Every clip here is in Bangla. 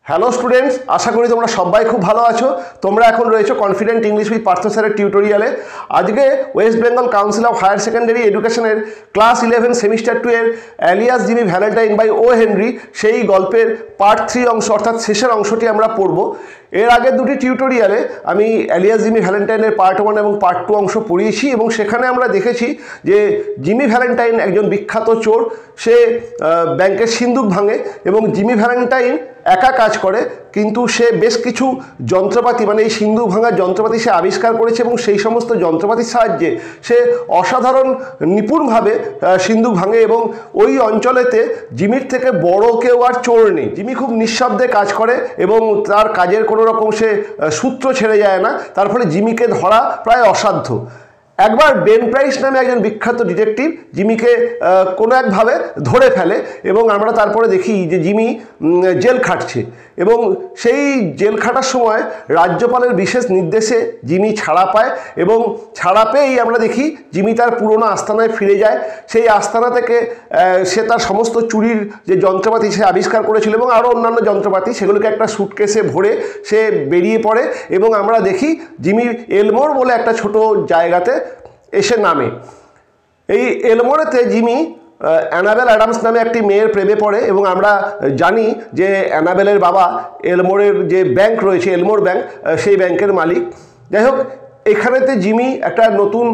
হ্যালো স্টুডেন্টস, আশা করি তোমরা সবাই খুব ভালো আছো। তোমরা এখন রয়েছো কনফিডেন্ট ইংলিশ উইথ পার্থ স্যারের টিউটোরিয়ালে। আজকে West Bengal council of higher secondary এডুকেশনের ক্লাস 11 সেমিস্টার 2 এর alias Jimmy Valentine by O Henry সেই গল্পের পার্ট 3 অংশ অর্থাৎ শেষের অংশটি আমরা পড়ব। এর আগের দুটি টিউটোরিয়ালে আমি অ্যালিয়াস জিমি ভ্যালেন্টাইনের পার্ট 1 এবং পার্ট 2 অংশ পড়িয়েছি এবং সেখানে আমরা দেখেছি যে জিমি ভ্যালেন্টাইন একজন বিখ্যাত চোর। সে ব্যাংকের সিন্দুক ভাঙে এবং জিমি ভ্যালেন্টাইন একা কাজ করে, কিন্তু সে বেশ কিছু যন্ত্রপাতি মানে এই সিন্দুক ভাঙার যন্ত্রপাতি সে আবিষ্কার করেছে এবং সেই সমস্ত যন্ত্রপাতির সাহায্যে সে অসাধারণ নিপুণভাবে সিন্দুক ভাঙে এবং ওই অঞ্চলেতে জিমির থেকে বড় কেউ আর চোর নেই। জিমি খুব নিঃশব্দে কাজ করে এবং তার কাজের কোনো রকম সে সূত্র ছেড়ে যায় না, তার ফলে জিমিকে ধরা প্রায় অসাধ্য। একবার বেন প্রাইস নামে একজন বিখ্যাত ডিটেকটিভ জিমিকে কোনো একভাবে ধরে ফেলে এবং আমরা তারপরে দেখি যে জিমি জেল খাটছে এবং সেই জেল খাটার সময় রাজ্যপালের বিশেষ নির্দেশে জিমি ছাড়া পায় এবং ছাড়া পেয়েই আমরা দেখি জিমি তার পুরনো আস্তানায় ফিরে যায়। সেই আস্তানা থেকে সে তার সমস্ত চুরির যে যন্ত্রপাতি সে আবিষ্কার করেছিল এবং আরও অন্যান্য যন্ত্রপাতি সেগুলোকে একটা সুটকেসে ভরে সে বেরিয়ে পড়ে এবং আমরা দেখি জিমি এলমোর বলে একটা ছোট জায়গাতে এসে নামে। এই এলমোরেতে জিমি অ্যানাবেল অ্যাডামস নামে একটি মেয়ের প্রেমে পড়ে এবং আমরা জানি যে অ্যানাবেলের বাবা এলমোরের যে ব্যাংক রয়েছে এলমোর ব্যাংক, সেই ব্যাংকের মালিক। যাই হোক, এখানেতে জিমি একটা নতুন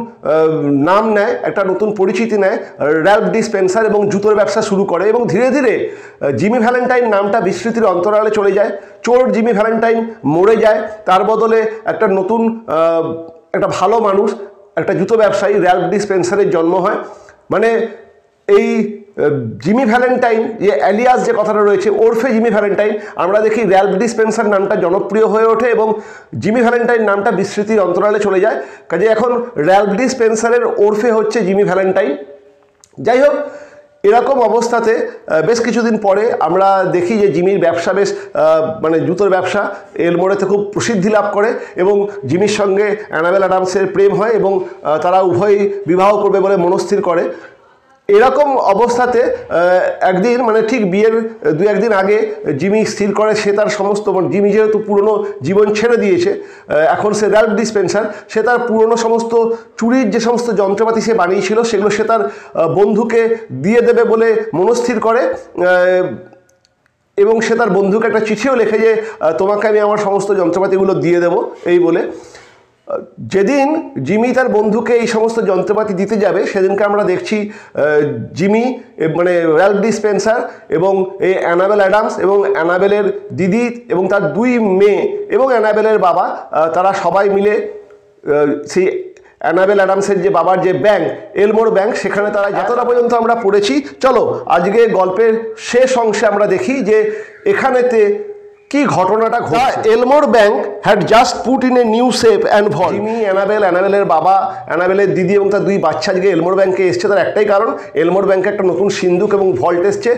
নাম নেয়, একটা নতুন পরিচিতি নেয়, র্যালফ ডিসপেন্সার, এবং জুতোর ব্যবসা শুরু করে এবং ধীরে ধীরে জিমি ভ্যালেন্টাইন নামটা বিস্মৃতির অন্তরালে চলে যায়। চোর জিমি ভ্যালেন্টাইন মরে যায়, তার বদলে একটা নতুন একটা ভালো মানুষ, একটা জুতো ব্যবসায়ী র্যালফ ডিসপেন্সারের জন্ম হয়। মানে এই জিমি ভ্যালেন্টাইন যে অ্যালিয়াস যে কথাটা রয়েছে ওরফে জিমি ভ্যালেন্টাইন, আমরা দেখি র্যালফ ডিসপেন্সার নামটা জনপ্রিয় হয়ে ওঠে এবং জিমি ভ্যালেন্টাইন নামটা বিস্মৃতির অন্তরালে চলে যায়। কাজে এখন র্যালফ ডিসপেন্সারের ওরফে হচ্ছে জিমি ভ্যালেন্টাইন। যাই হোক, এরকম অবস্থাতে বেশ কিছুদিন পরে আমরা দেখি যে জিমির ব্যবসা বেশ মানে জুতোর ব্যবসা এলমোরেতে খুব প্রসিদ্ধি লাভ করে এবং জিমির সঙ্গে অ্যানাবেল অ্যাডামসের প্রেম হয় এবং তারা উভয়ই বিবাহ করবে বলে মনস্থির করে। এরকম অবস্থাতে একদিন মানে ঠিক বিয়ের 2-1 দিন আগে জিমি স্থির করে সে তার সমস্ত, জিমি যেহেতু পুরনো জীবন ছেড়ে দিয়েছে, এখন সে র্যালফ ডিসপেন্সার, সে তার পুরনো সমস্ত চুরির যে সমস্ত যন্ত্রপাতি সে বানিয়েছিল সেগুলো সে তার বন্ধুকে দিয়ে দেবে বলে মনস্থির করে এবং সে তার বন্ধুকে একটা চিঠিও লেখে যে তোমাকে আমি আমার সমস্ত যন্ত্রপাতিগুলো দিয়ে দেবো এই বলে। যেদিন জিমি তার বন্ধুকে এই সমস্ত যন্ত্রপাতি দিতে যাবে সেদিনকে আমরা দেখছি জিমি মানে র্যালফ ডিসপেন্সার এবং এই অ্যানাবেল অ্যাডামস এবং অ্যানাবেলের দিদি এবং তার 2 মেয়ে এবং অ্যানাবেলের বাবা, তারা সবাই মিলে সেই অ্যানাবেল অ্যাডামসের যে বাবার যে ব্যাংক এলমোর ব্যাংক সেখানে তারা যতটা পর্যন্ত আমরা পড়েছি। চলো আজকে গল্পের শেষ অংশে আমরা দেখি যে এখানেতে কি ঘটনাটা ঘটছে। Elmore bank had just put in a new safe and vault. Jimmy, অ্যানাবেলের বাবা, অ্যানাবেলের দিদি এবং তার 2 বাচ্চা আজকে এলমোর ব্যাংকে এসছে। তার একটাই কারণ, এলমোর ব্যাংকে একটা নতুন সিন্দুক এবং ভল্ট এসছে,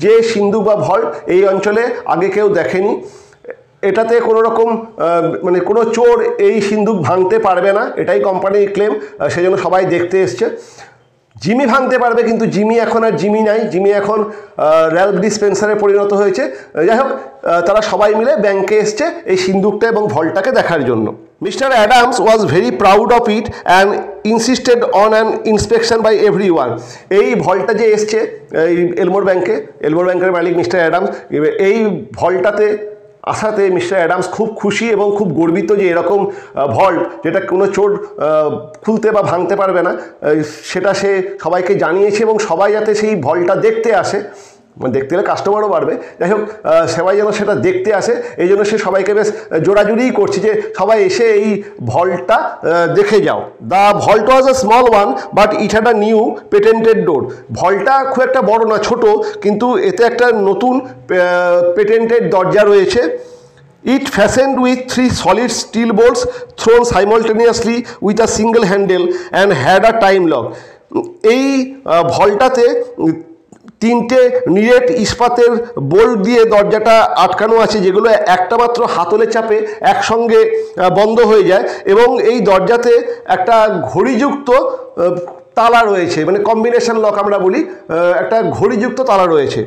যে সিন্দুক বা ভল্ট এই অঞ্চলে আগে কেউ দেখেনি। এটাতে কোনো রকম মানে কোনো চোর এই সিন্দুক ভাঙতে পারবে না, এটাই কোম্পানির ক্লেম, সেজন্য সবাই দেখতে এসছে। জিমি ভাঙতে পারবে, কিন্তু জিমি এখন আর জিমি নাই, জিমি এখন র্যালফ ডিসপেন্সারে পরিণত হয়েছে। যাই হোক, তারা সবাই মিলে ব্যাংকে এসছে এই সিন্দুকটা এবং ভল্টটাকে দেখার জন্য। Mister Adams was very proud of it and insisted on an inspection by everyone. এই ভল্টটা যে এসছে এই এলমোর ব্যাংকের মালিক মিস্টার অ্যাডামস, এই ভল্টটাতে আসাতে মিস্টার অ্যাডামস খুব খুশি এবং খুব গর্বিত যে এরকম ভল্ট যেটা কোনো চোর খুলতে বা ভাঙতে পারবে না সেটা সে সবাইকে জানিয়েছে এবং সবাই যাতে সেই ভল্টটা দেখতে আসে, মানে দেখতে গেলে কাস্টমারও বাড়বে। যাই হোক, সবাই যেন সেটা দেখতে আসে এই জন্য সে সবাইকে বেশ জোরাজুরিই করছে যে সবাই এসে এই ভল্টটা দেখে যাও। The vault was a small one but it had a new patented door. ভল্টটা খুব একটা বড় না, ছোট, কিন্তু এতে একটা নতুন পেটেন্টেড দরজা রয়েছে। It fastened with 3 solid steel bolts thrown simultaneously with a single handle and had a time lock. এই ভল্টটাতে 3টে নিরেট ইস্পাতের বোল্ট দিয়ে দরজাটা আটকানো আছে, যেগুলো একটা মাত্র হাতলে চাপে একসঙ্গে বন্ধ হয়ে যায় এবং এই দরজাতে একটা ঘড়িযুক্ত তালা রয়েছে, মানে কম্বিনেশন লক আমরা বলি, একটা ঘড়িযুক্ত তালা রয়েছে।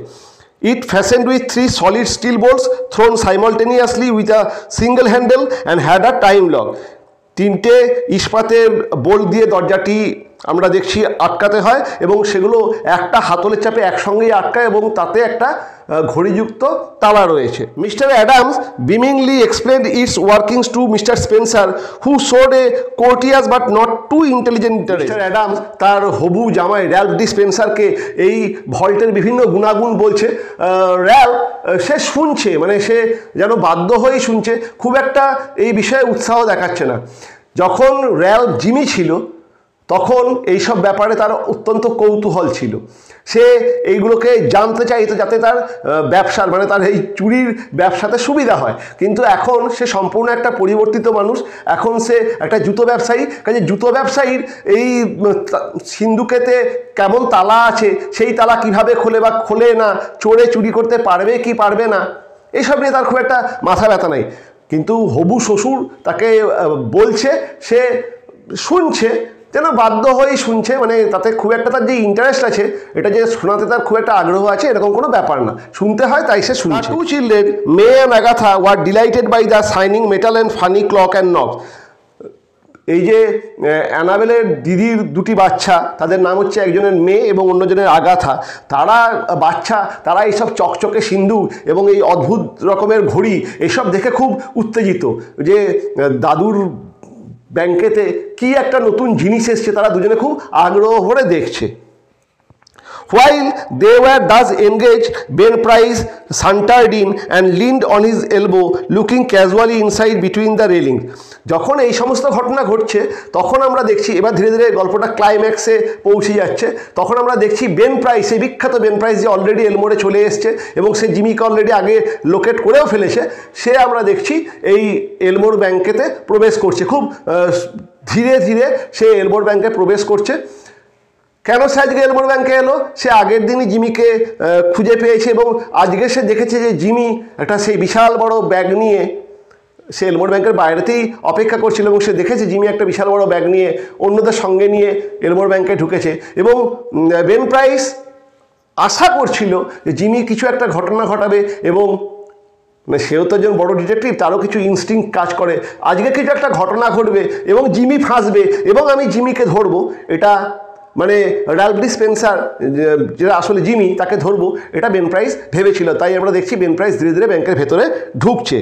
It fastened with 3 solid steel bolts thrown simultaneously with a single handle and had a time lock. 3টে ইস্পাতের বোল্ট দিয়ে দরজাটি আমরা দেখছি আটকাতে হয় এবং সেগুলো একটা হাতলের চাপে একসঙ্গেই আটকায় এবং তাতে একটা ঘড়িযুক্ত তালা রয়েছে। Mister Adams beamingly explained its workings to mister Spencer who showed a courteous but not too intelligent interest. Mister Adams তার হবু জামাই র্যালফ ডি স্পেন্সারকে এই ভল্টের বিভিন্ন গুণাগুণ বলছে। র্যালফ সে শুনছে, মানে সে যেন বাধ্য হয়েই শুনছে, খুব একটা এই বিষয়ে উৎসাহ দেখাচ্ছে না। যখন র্যালফ জিমি ছিল তখন এইসব ব্যাপারে তার অত্যন্ত কৌতূহল ছিল, সে এইগুলোকে জানতে চাইতো যাতে তার ব্যবসার, মানে তার এই চুরির ব্যবসাতে সুবিধা হয়। কিন্তু এখন সে সম্পূর্ণ একটা পরিবর্তিত মানুষ, এখন সে একটা জুতো ব্যবসায়ী। কাজে জুতো ব্যবসায়ীর এই সিন্ধুকেতে কেমন তালা আছে, সেই তালা কিভাবে খোলে বা খোলে না, চোরে চুরি করতে পারবে কি পারবে না, এইসব নিয়ে তার খুব একটা মাথা ব্যথা নেই। কিন্তু হবু শ্বশুর তাকে বলছে, সে শুনছে, যেন বাধ্য হয়েই শুনছে, মানে তাতে খুব একটা তার যে ইন্টারেস্ট আছে, এটা যে শোনাতে তার খুব একটা আগ্রহ আছে এরকম কোনো ব্যাপার না, শুনতে হয় তাই সে শুনছে। 2 children, May and Agatha, were delighted by the shining metal and funny clock and knobs. এই যে অ্যানাবেলের দিদির 2টি বাচ্চা, তাদের নাম হচ্ছে একজনের মে এবং অন্যজনের আগাথা, তারা বাচ্চা, তারা এইসব চকচকে সিন্ধু এবং এই অদ্ভুত রকমের ঘড়ি এসব দেখে খুব উত্তেজিত যে দাদুর ব্যাংকেতে কি একটা নতুন জিনিস এসছে, তারা দুজনে খুব আগ্রহ ভরে দেখছে। While they were thus engaged, Ben Price sauntered in and leaned on his elbow, looking casually inside between the railings. যখন এই সমস্ত ঘটনা ঘটছে তখন আমরা দেখছি, এবার ধীরে ধীরে গল্পটা ক্লাইম্যাক্সে পৌঁছে যাচ্ছে, তখন আমরা দেখছি বেন প্রাইস, এই বিখ্যাত বেন প্রাইস যে অলরেডি এলমোরে চলে এসছে এবং সে জিমিকে অলরেডি আগে লোকেট করেও ফেলেছে, সে আমরা দেখছি এই এলমোর ব্যাংকেতে প্রবেশ করছে। খুব ধীরে ধীরে সে এলমোর ব্যাংকে প্রবেশ করছে। কেন সে আজকে এলমোর ব্যাংকে এলো? সে আগের দিনই জিমিকে খুঁজে পেয়েছে এবং আজকে সে দেখেছে যে জিমি একটা সেই বিশাল বড় ব্যাগ নিয়ে সে এলমোর ব্যাংকের বাইরেতেই অপেক্ষা করছিল এবং সে দেখেছে জিমি একটা বিশাল বড় ব্যাগ নিয়ে অন্যদের সঙ্গে নিয়ে এলমোর ব্যাংকে ঢুকেছে এবং বেন প্রাইস আশা করছিল যে জিমি কিছু একটা ঘটনা ঘটাবে এবং মানে সেও তো একজন বড় ডিটেকটিভ, তারও কিছু ইনস্টিংক্ট কাজ করে, আজকে কিছু একটা ঘটনা ঘটবে এবং জিমি ফাঁসবে এবং আমি জিমিকে ধরবো, এটা মানে র্যালফ ডি স্পেন্সার যেটা আসলে জিমি তাকে ধরবো, এটা বেন প্রাইস ভেবেছিল। তাই আমরা দেখছি বেন প্রাইস ধীরে ধীরে ব্যাংকের ভেতরে ঢুকছে।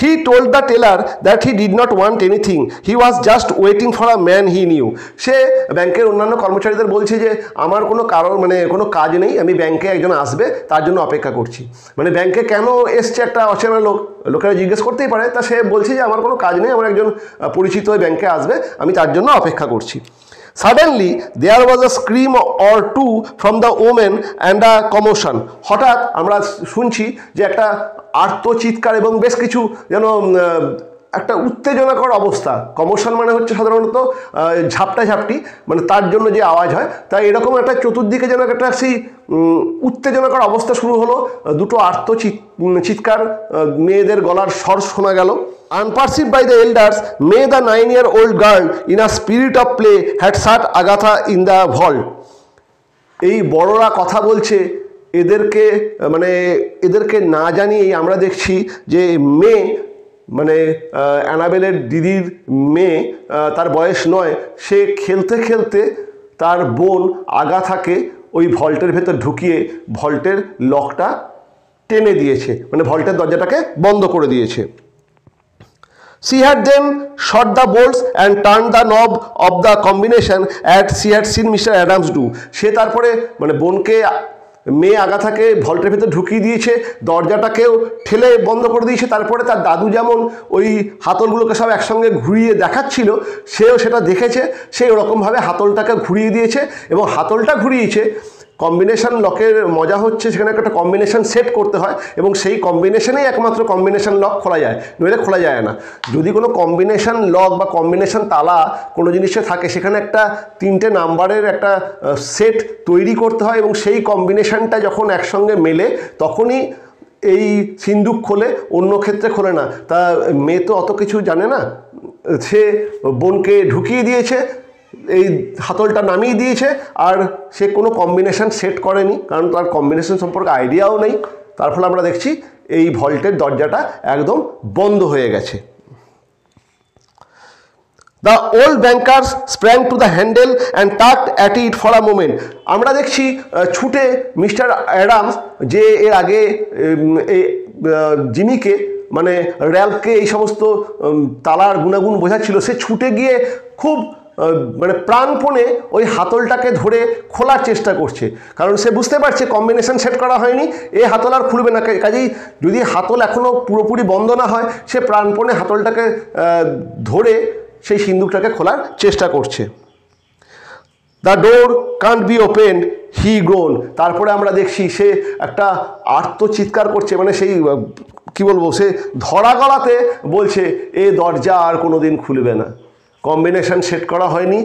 He told the teller that he did not want anything, he was just waiting for a man he knew. সে ব্যাংকের অন্যান্য কর্মচারীদের বলছে যে আমার কোনো কারণ, মানে কোনো কাজ নেই, আমি ব্যাংকে একজন আসবে তার জন্য অপেক্ষা করছি। মানে ব্যাংকে কেন এসছে একটা অচেনা লোক, লোকেরা জিজ্ঞেস করতেই পারে, তা সে বলছে যে আমার কোনো কাজ নেই, আমার একজন পরিচিত ওই ব্যাংকে আসবে, আমি তার জন্য অপেক্ষা করছি। Suddenly there was a scream or two from the woman and a commotion. হঠাৎ আমরা শুনছি যে একটা আর্তচিৎকার এবং বেশ কিছু যেন একটা উত্তেজনাকর অবস্থা। কমোশন মানে হচ্ছে সাধারণত ঝাপটাঝাপটি, মানে তার জন্য যে আওয়াজ হয়, তাই এরকম একটা চতুর্দিকে যেন একটা সেই উত্তেজনাকর অবস্থা শুরু হলো। দুটো চিৎকার, মেয়েদের গলার স্বর শোনা গেল। Unperceived by the elders, May, the 9-year-old girl, in a spirit of play, had shut Agatha in the vault. এই বড়রা কথা বলছে, এদেরকে না জানিয়েই আমরা দেখছি যে মেয়ে, মানে অ্যানাবেলের দিদির মেয়ে, তার বয়স 9, সে খেলতে খেলতে তার বোন আগাথাকে ওই ভল্টের ভেতর ঢুকিয়ে ভল্টের লকটা টেনে দিয়েছে, মানে ভল্টের দরজাটাকে বন্ধ করে দিয়েছে। She had then shot the bolts and turned the knob of the combination as she had seen Mr. Adams do. সে তারপরে মানে বোনকে, মেয়ে আগাথাকে ভল্টের ভেতর ঢুকিয়ে দিয়েছে, দরজাটাকেও ঠেলে বন্ধ করে দিয়েছে। তারপরে তার দাদু যেমন ওই হাতলগুলোকে সব একসঙ্গে ঘুরিয়ে দেখাচ্ছিল, সেও সেটা দেখেছে, সে ওরকমভাবে হাতলটাকে ঘুরিয়ে দিয়েছে এবং হাতলটা ঘুরিয়েছে। কম্বিনেশন লকের মজা হচ্ছে সেখানে একটা কম্বিনেশন সেট করতে হয় এবং সেই কম্বিনেশনেই একমাত্র কম্বিনেশন লক খোলা যায়, নইলে খোলা যায় না। যদি কোনো কম্বিনেশন লক বা কম্বিনেশন তালা কোনো জিনিসে থাকে, সেখানে একটা 3টে নাম্বারের একটা সেট তৈরি করতে হয় এবং সেই কম্বিনেশনটা যখন একসঙ্গে মেলে তখনই এই সিন্দুক খোলে, অন্য ক্ষেত্রে খোলে না। তা মেয়ে তো অত কিছু জানে না, সে বোনকে ঢুকিয়ে দিয়েছে, এই হাতলটা নামিয়ে দিয়েছে, আর সে কোনো কম্বিনেশন সেট করেনি, কারণ তার কম্বিনেশন সম্পর্কে আইডিয়াও নেই। তার ফলে আমরা দেখছি এই ভল্টের দরজাটা একদম বন্ধ হয়ে গেছে। The old bankers sprang to the handle and tugged at it for a moment. আমরা দেখছি ছুটে মিস্টার অ্যাডামস, যে এর আগে জিমিকে মানে র্যালকে এই সমস্ত তালার গুণাগুণ বোঝাচ্ছিল, সে ছুটে গিয়ে খুব মানে প্রাণপণে ওই হাতলটাকে ধরে খোলার চেষ্টা করছে, কারণ সে বুঝতে পারছে কম্বিনেশন সেট করা হয়নি, এই হাতল আর খুলবে না। কাজেই যদি হাতল এখনও পুরোপুরি বন্ধ না হয়, সে প্রাণপণে হাতলটাকে ধরে সেই সিন্দুকটাকে খোলার চেষ্টা করছে। The door can't be opened, he grown. তারপরে আমরা দেখছি সে একটা আর্তচিৎকার করছে, মানে সেই কি বলবো, সে ধরা গলাতে বলছে এ দরজা আর কোনো দিন খুলবে না, কম্বিনেশন সেট করা হয়নি,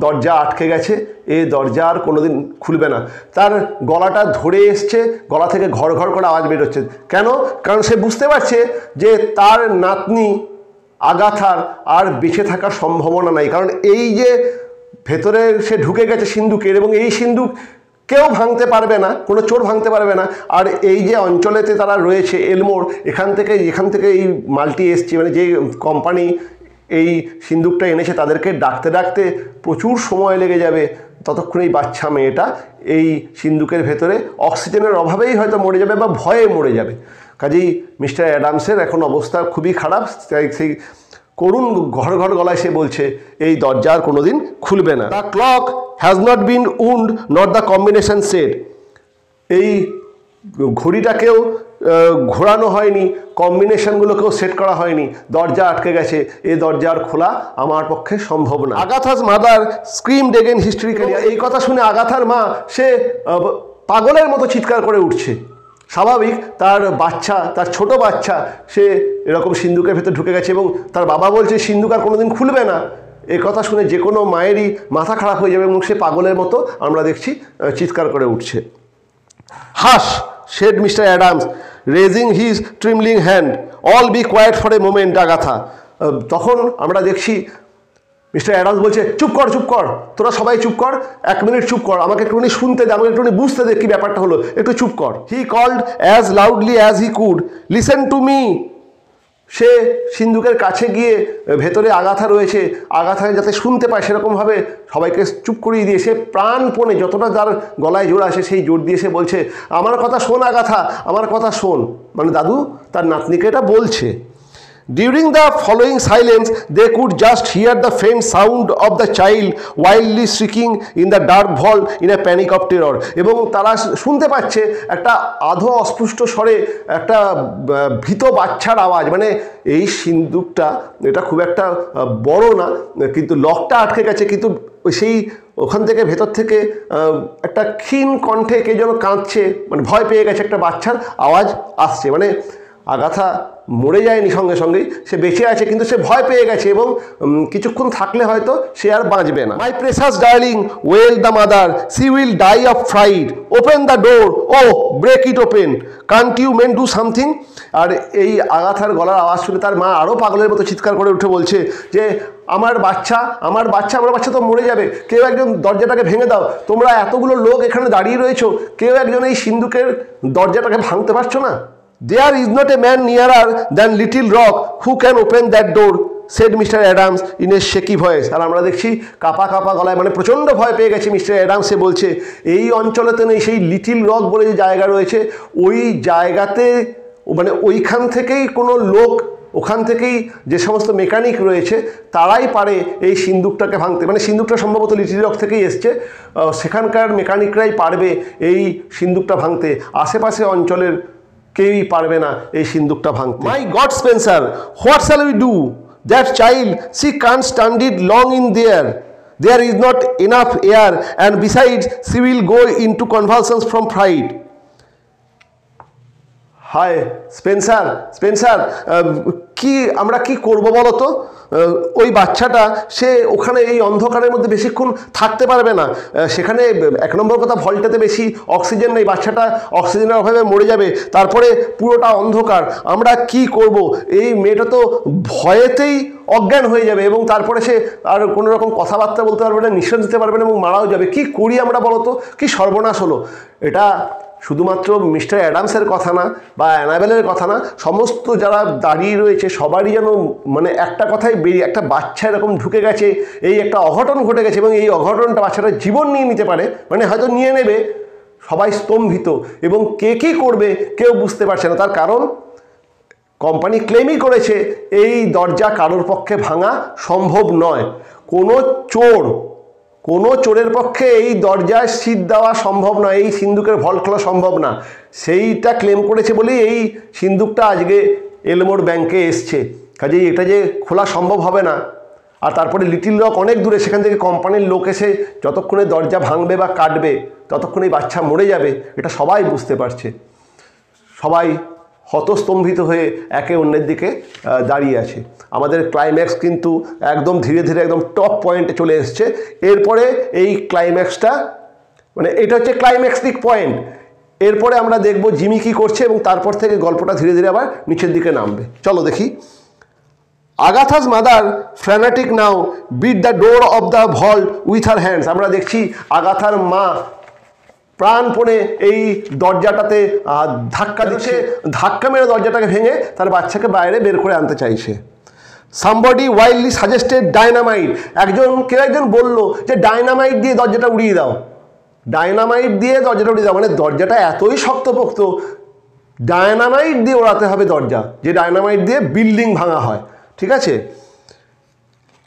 দরজা আটকে গেছে, এ দরজা আর কোনো দিন খুলবে না। তার গলাটা ধরে এসছে, গলা থেকে ঘর ঘর করে আওয়াজ বেরোচ্ছে। কেন? কারণ সে বুঝতে পারছে যে তার নাতনি আগাথার আর বেঁচে থাকার সম্ভাবনা নাই, কারণ এই যে ভেতরে সে ঢুকে গেছে সিন্দুকের, এবং এই সিন্দুক কেউ ভাঙতে পারবে না, কোনো চোর ভাঙতে পারবে না। আর এই যে অঞ্চলেতে তারা রয়েছে এলমোর, যেখান থেকে এই মালটি এসছে, মানে যে কোম্পানি এই সিন্দুকটা এনেছে, তাদেরকে ডাকতে ডাকতে প্রচুর সময় লেগে যাবে। ততক্ষণ এই বাচ্চা মেয়েটা এই সিন্দুকের ভেতরে অক্সিজেনের অভাবেই হয়তো মরে যাবে বা ভয়ে মরে যাবে। কাজেই মিস্টার অ্যাডামসের এখন অবস্থা খুবই খারাপ। সেই করুণ ঘর ঘর গলায় সে বলছে এই দরজা আর কোনোদিন খুলবে না। The clock has not been wound not the combination set. এই ঘড়িটাকেও ঘোরানো হয়নি, কম্বিনেশনগুলোকেও সেট করা হয়নি, দরজা আটকে গেছে, এই দরজা আর খোলা আমার পক্ষে সম্ভব না। আগাথাস মাদার স্ক্রিমড এগেন হিস্ট্রিক্যালি। এই কথা শুনে আগাথার মা সে পাগলের মতো চিৎকার করে উঠছে। স্বাভাবিক, তার বাচ্চা, তার ছোট বাচ্চা, সে এরকম সিন্দুকের ভেতর ঢুকে গেছে এবং তার বাবা বলছে সিন্দুক আর কোনোদিন খুলবে না। এই কথা শুনে যে কোনো মায়েরই মাথা খারাপ হয়ে যাবে এবং সে পাগলের মতো আমরা দেখছি চিৎকার করে উঠছে। হাস, said Mr. Adams, raising his trembling hand. All be quiet for a moment, Agatha. তখন আমরা দেখছি মিস্টার অ্যাডামস বলছে চুপ কর, চুপ কর, তোরা সবাই চুপ কর, 1 মিনিট চুপ কর, আমাকে একটুখানি শুনতে দে, আমাকে একটুখানি বুঝতে দে কী ব্যাপারটা হলো, একটু চুপ কর। He called as loudly as he could, listen to me. সে সিন্দুকের কাছে গিয়ে, ভেতরে আগাথা রয়েছে, আগাথায় যাতে শুনতে পায় সেরকমভাবে সবাইকে চুপ করিয়ে দিয়ে সে প্রাণপণে যতটা তার গলায় জোর আসে সেই জোর দিয়ে সে বলছে আমার কথা শোন আগাথা, আমার কথা শোন। মানে দাদু তার নাতনিকে এটা বলছে। During the following silence, they could just hear the faint sound of the child wildly shrieking in the dark vault in a panic of terror. এবং তারা শুনতে পাচ্ছে একটা আধো অস্পষ্ট স্বরে একটা ভীত বাচ্চার আওয়াজ। মানে এই সিন্দুকটা এটা খুব একটা বড় না, কিন্তু লকটা আটকে গেছে, কিন্তু সেই ওখান থেকে ভেতর থেকে একটা ক্ষীণ কণ্ঠে কে যেন কাঁদছে, মানে ভয় পেয়ে গেছে, একটা বাচ্চার আওয়াজ আসছে। মানে আগাথা মরে যায়নি সঙ্গে সঙ্গেই, সে বেঁচে আছে, কিন্তু সে ভয় পেয়ে গেছে এবং কিছুক্ষণ থাকলে হয়তো সে আর বাঁচবে না। My precious darling, wailed the mother, she will die of fright, open the door, oh break it open, can't you men do something. আর এই আগাথার গলার আওয়াজ শুনে তার মা আরও পাগলের মতো চিৎকার করে উঠে বলছে যে আমার বাচ্চা তো মরে যাবে, কেউ একজন দরজাটাকে ভেঙে দাও, তোমরা এতগুলো লোক এখানে দাঁড়িয়ে রয়েছো, কেউ একজন এই সিন্দুকের দরজাটাকে ভাঙতে পারছো না? There is not a man nearer than Little Rock who can open that door, said Mr. Adams in a shaky voice. আর আমরা দেখছি কাপা কাপা গলায়, মানে প্রচণ্ড ভয় পেয়ে গেছে মিস্টার অ্যাডামসে বলছে এই অঞ্চলেতে নেই, সেই লিটিল রক বলে যে জায়গা রয়েছে ওই জায়গাতে, মানে ওইখান থেকেই কোনো লোক, ওখান থেকেই যে সমস্ত মেকানিক রয়েছে তারাই পারে এই সিন্দুকটাকে ভাঙতে। মানে সিন্দুকটা সম্ভবত লিটিল রক থেকেই এসছে, সেখানকার মেকানিকরাই পারবে এই সিন্দুকটা ভাঙতে, আশেপাশে অঞ্চলের কেউই পারবে না এই সিন্দুকটা ভাঙতে। My God Spencer, what shall we do? That child, she can't stand it long in there is not enough air and besides she will go into convulsions from fright. হায় স্পেন্সার, কি আমরা কি করব বলো তো? ওই বাচ্চাটা সে ওখানে এই অন্ধকারের মধ্যে বেশিক্ষণ থাকতে পারবে না। সেখানে এক নম্বর কথা, ভল্টেতে বেশি অক্সিজেন নেই, বাচ্চাটা অক্সিজেনের অভাবে মরে যাবে। তারপরে পুরোটা অন্ধকার, আমরা কি করব? এই মেয়েটা তো ভয়েতেই অজ্ঞান হয়ে যাবে এবং তারপরে সে আর কোনো রকম কথাবার্তা বলতে পারবে না, নিঃশ্বাস দিতে পারবে না এবং মারাও যাবে। কি করি আমরা বলো তো? কি সর্বনাশ হলো। এটা শুধুমাত্র মিস্টার অ্যাডামসের কথা না বা অ্যানাবেলের কথা না, সমস্ত যারা দাঁড়িয়ে রয়েছে সবারই যেন মানে একটা কথাই বেরিয়ে, একটা বাচ্চা এরকম ঢুকে গেছে, এই একটা অঘটন ঘটে গেছে এবং এই অঘটনটা বাচ্চাটা জীবন নিয়ে নিতে পারে, মানে হয়তো নিয়ে নেবে। সবাই স্তম্ভিত এবং কে কী করবে কেউ বুঝতে পারছে না। তার কারণ কোম্পানি ক্লেমই করেছে এই দরজা কারোর পক্ষে ভাঙা সম্ভব নয়। কোনো চোরের পক্ষে এই দরজায় শীত দেওয়া সম্ভব নয়, এই সিন্দুকের ভল্ট খোলা সম্ভব না। সেইটা ক্লেম করেছে বলেই এই সিন্দুকটা আজকে এলমোর ব্যাংকে এসছে। কাজেই এটা যে খোলা সম্ভব হবে না। আর তারপরে লিটিল রক অনেক দূরে, সেখান থেকে কোম্পানির লোক এসে যতক্ষণে দরজা ভাঙবে বা কাটবে ততক্ষণে বাচ্চা মরে যাবে, এটা সবাই বুঝতে পারছে। সবাই হতস্তম্ভিত হয়ে একে অন্যের দিকে দাঁড়িয়ে আছে। আমাদের ক্লাইম্যাক্স কিন্তু একদম ধীরে ধীরে একদম টপ পয়েন্টে চলে এসছে। এরপরে এই ক্লাইম্যাক্সটা, মানে এটা হচ্ছে ক্লাইম্যাক্সিক পয়েন্ট। এরপরে আমরা দেখব জিমি কী করছে এবং তারপর থেকে গল্পটা ধীরে ধীরে আবার নিচের দিকে নামবে। চলো দেখি। Agatha's mother fanatic now beat the door of the vault with her hands. আমরা দেখছি আগাথার মা প্রাণপণে এই দরজাটাতে ধাক্কা দিচ্ছে, ধাক্কা মেরে দরজাটাকে ভেঙে তার বাচ্চাকে বাইরে বের করে আনতে চাইছে। Somebody wildly suggested dynamite. একজন বলল যে ডায়নামাইট দিয়ে দরজাটা উড়িয়ে দাও, ডায়নামাইট দিয়ে দরজাটা উড়িয়ে দাও। মানে দরজাটা এতই শক্তপোক্ত, ডায়নামাইট দিয়ে ওড়াতে হবে দরজা, যে ডায়নামাইট দিয়ে বিল্ডিং ভাঙা হয়। ঠিক আছে।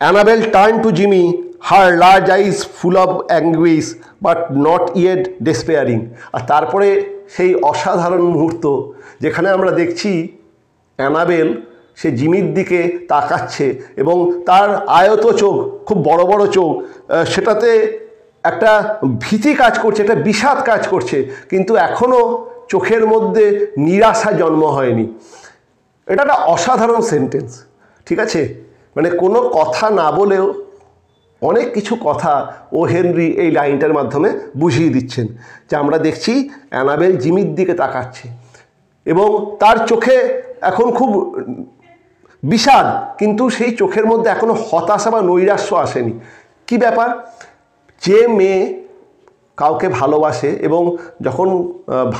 Annabel turn to Jimmy, her large eyes full of anguish but not yet despairing. আর তারপরে সেই অসাধারণ মুহূর্ত যেখানে আমরা দেখছি অ্যানাবেল সে জিমির দিকে তাকাচ্ছে এবং তার আয়ত চোখ, খুব বড় বড় চোখ, সেটাতে একটা ভীতি কাজ করছে, একটা বিষাদ কাজ করছে, কিন্তু এখনও চোখের মধ্যে নিরাশা জন্ম হয়নি। এটা একটা অসাধারণ সেন্টেন্স। ঠিক আছে, মানে কোনো কথা না বলেও অনেক কিছু কথা ও হেনরি এই লাইনটার মাধ্যমে বুঝিয়ে দিচ্ছেন। যে আমরা দেখছি অ্যানাবেল জিমির দিকে তাকাচ্ছে এবং তার চোখে এখন খুব বিষাদ, কিন্তু সেই চোখের মধ্যে এখনও হতাশা বা নৈরাশ্য আসেনি। কি ব্যাপার? যে মেয়ে কাউকে ভালোবাসে এবং যখন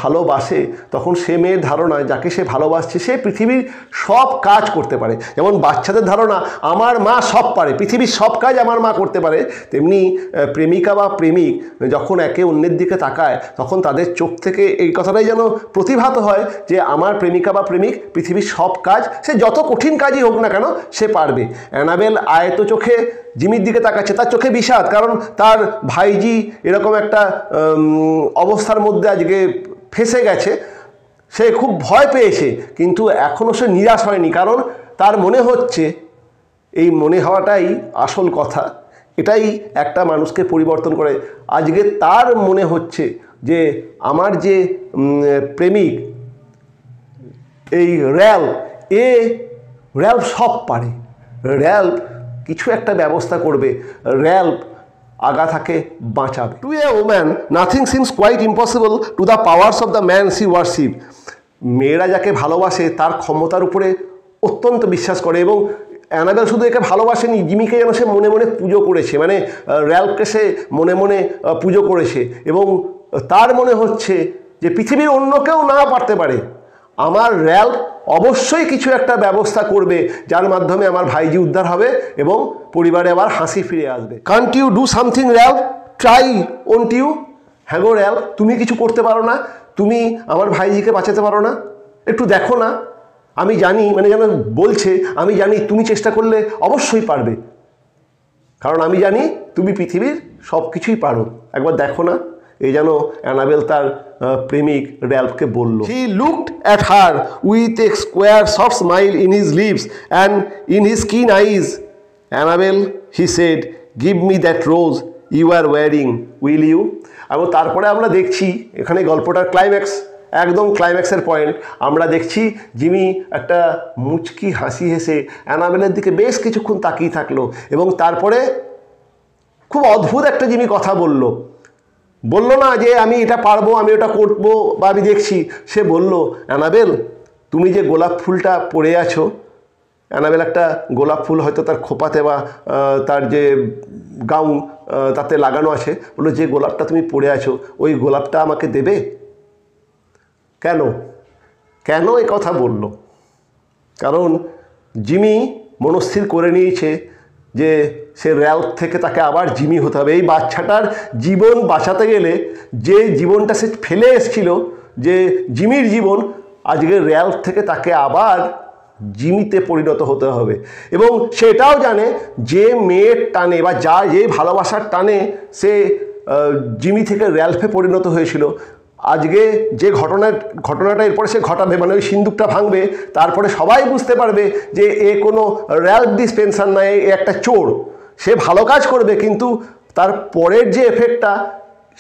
ভালোবাসে তখন সে মেয়ের ধারণা যাকে সে ভালোবাসছে সে পৃথিবীর সব কাজ করতে পারে। যেমন বাচ্চাদের ধারণা আমার মা সব পারে, পৃথিবীর সব কাজ আমার মা করতে পারে, তেমনি প্রেমিকা বা প্রেমিক যখন একে অন্যের দিকে তাকায় তখন তাদের চোখ থেকে এই কথাটাই যেন প্রতিভাত হয় যে আমার প্রেমিকা বা প্রেমিক পৃথিবীর সব কাজ, সে যত কঠিন কাজই হোক না কেন সে পারবে। অ্যানাবেল আয়ত চোখে জিমির দিকে তাকাচ্ছে, তার চোখে বিষাদ, কারণ তার ভাইজি এরকম একটা অবস্থার মধ্যে আজকে ফেঁসে গেছে, সে খুব ভয় পেয়েছে, কিন্তু এখনও সে নিরাশ হয়নি, কারণ তার মনে হচ্ছে, এই মনে হওয়াটাই আসল কথা, এটাই একটা মানুষকে পরিবর্তন করে। আজকে তার মনে হচ্ছে যে আমার যে প্রেমিক এই র্যাল্ফ সব পারে, র্যাল্ফ কিছু একটা ব্যবস্থা করবে, র্যাল্ফ আগাথাকে বাঁচাবে। To a woman nothing seems quite impossible to the powers of the man she worship. মেয়েরা যাকে ভালোবাসে তার ক্ষমতার উপরে অত্যন্ত বিশ্বাস করে এবং অ্যানাবেল শুধু একে ভালোবাসেনি, জিমিকে যেন সে মনে মনে পুজো করেছে, মানে র্যাল্ফকে সে মনে মনে পুজো করেছে এবং তার মনে হচ্ছে যে পৃথিবীর অন্য কেউ না পারতে পারে, আমার র্যাল্ফ অবশ্যই কিছু একটা ব্যবস্থা করবে যার মাধ্যমে আমার ভাইজি উদ্ধার হবে এবং পরিবারে আবার হাসি ফিরে আসবে। Can't you do something Ralph, try won't you? হ্যাঁ গো র্যাল্ফ, তুমি কিছু করতে পারো না? তুমি আমার ভাইজিকে বাঁচাতে পারো না? একটু দেখো না। আমি জানি, মানে যেন বলছে আমি জানি তুমি চেষ্টা করলে অবশ্যই পারবে, কারণ আমি জানি তুমি পৃথিবীর সব কিছুই পারো, একবার দেখো না। এই যেন অ্যানাবেল তার প্রেমিক র্যাল্ফকে বলল। He looked at her with a square soft smile in his lips and in his keen eyes. Annabel, he said, give me that rose you are wearing, will you? এবং তারপরে আমরা দেখছি এখানে গল্পটার ক্লাইম্যাক্স একদম ক্লাইম্যাক্সের পয়েন্ট। আমরা দেখছি জিমি একটা মুচকি হাসি হেসে অ্যানাবেলের দিকে বেশ কিছুক্ষণ তাকিয়ে থাকলো এবং তারপরে খুব অদ্ভুত একটা জিমি কথা বললো না যে আমি এটা পারবো, আমি ওটা করবো বা আমি দেখছি। সে বলল, অ্যানাবেল তুমি যে গোলাপ ফুলটা পরে আছো, অ্যানাবেল একটা গোলাপ ফুল হয়তো তার খোপাতে বা তার যে গাউন তাতে লাগানো আছে, বললো যে গোলাপটা তুমি পরে আছো ওই গোলাপটা আমাকে দেবে। কেন কেন এই কথা বলল? কারণ জিমি মনস্থির করে নিয়েছে যে সে র্যালফ থেকে তাকে আবার জিমি হতে হবে। এই বাচ্চাটার জীবন বাঁচাতে গেলে যে জীবনটা সে ফেলে এসেছিল, যে জিমির জীবন, আজকে র্যালফ থেকে তাকে আবার জিমিতে পরিণত হতে হবে। এবং সেটাও জানে যে মেয়ের টানে বা যে ভালোবাসার টানে সে জিমি থেকে র্যালফে পরিণত হয়েছিল, আজকে যে ঘটনাটা এরপরে সে ঘটাবে, মানে ওই সিন্দুকটা ভাঙবে, তারপরে সবাই বুঝতে পারবে যে এ কোনো র্যালফ ডিসপেন্সার নয়, এ একটা চোর। সে ভালো কাজ করবে কিন্তু তার পরের যে এফেক্টটা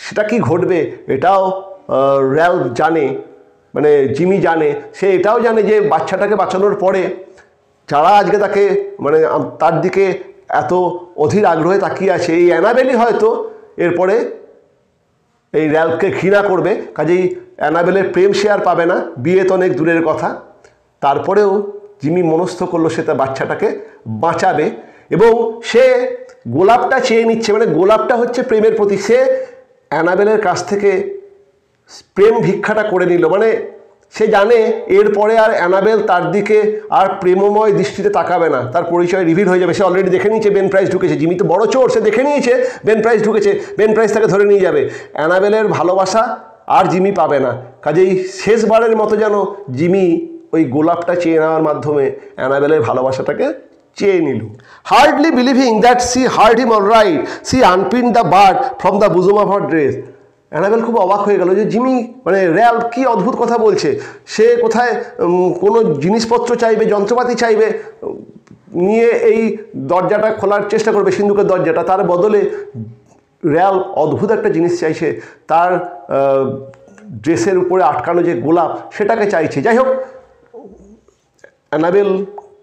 সেটা কি ঘটবে এটাও র্যালফ জানে, মানে জিমি জানে। সে এটাও জানে যে বাচ্চাটাকে বাঁচানোর পরে যারা আজকে তাকে মানে তার দিকে এত অধীর আগ্রহে তাকিয়ে আছে, এই অ্যানাবেলই হয়তো এরপরে এই র্যালফকে ঘৃণা করবে। কাজেই অ্যানাবেলের প্রেম সে আর পাবে না, বিয়ে তো অনেক দূরের কথা। তারপরেও জিমি মনস্থ করলো সে তার বাচ্চাটাকে বাঁচাবে এবং সে গোলাপটা চেয়ে নিচ্ছে, মানে গোলাপটা হচ্ছে প্রেমের প্রতীক। সে অ্যানাবেলের কাছ থেকে প্রেম ভিক্ষাটা করে নিল, মানে সে জানে এরপরে আর অ্যানাবেল তার দিকে আর প্রেমময় দৃষ্টিতে তাকাবে না, তার পরিচয় রিভিল হয়ে যাবে। সে অলরেডি দেখে নিয়েছে বেন প্রাইস ঢুকেছে, জিমি তো বড় চোর, সে দেখে নিয়েছে বেন প্রাইস ঢুকেছে, বেন প্রাইস তাকে ধরে নিয়ে যাবে। অ্যানাবেলের ভালোবাসা আর জিমি পাবে না। কাজেই শেষবারের মতো যেন জিমি ওই গোলাপটা চেয়ে নেওয়ার মাধ্যমে অ্যানাবেলের ভালোবাসাটাকে চেয়ে নিল। Hardly believing that she heard him all right, she unpin the bird from the bosom of her dress. Annabel খুব অবাক হয়ে গেল যে জিমি মানে র্যালফ কী অদ্ভুত কথা বলছে। সে কোথায় কোনো জিনিসপত্র চাইবে, যন্ত্রপাতি চাইবে, নিয়ে এই দরজাটা খোলার চেষ্টা করবে, সিন্ধুকের দরজাটা, তার বদলে র্যালফ অদ্ভুত একটা জিনিস চাইছে, তার ড্রেসের উপরে আটকানো যে গোলাপ সেটাকে চাইছে। যাই হোক, অ্যানাবেল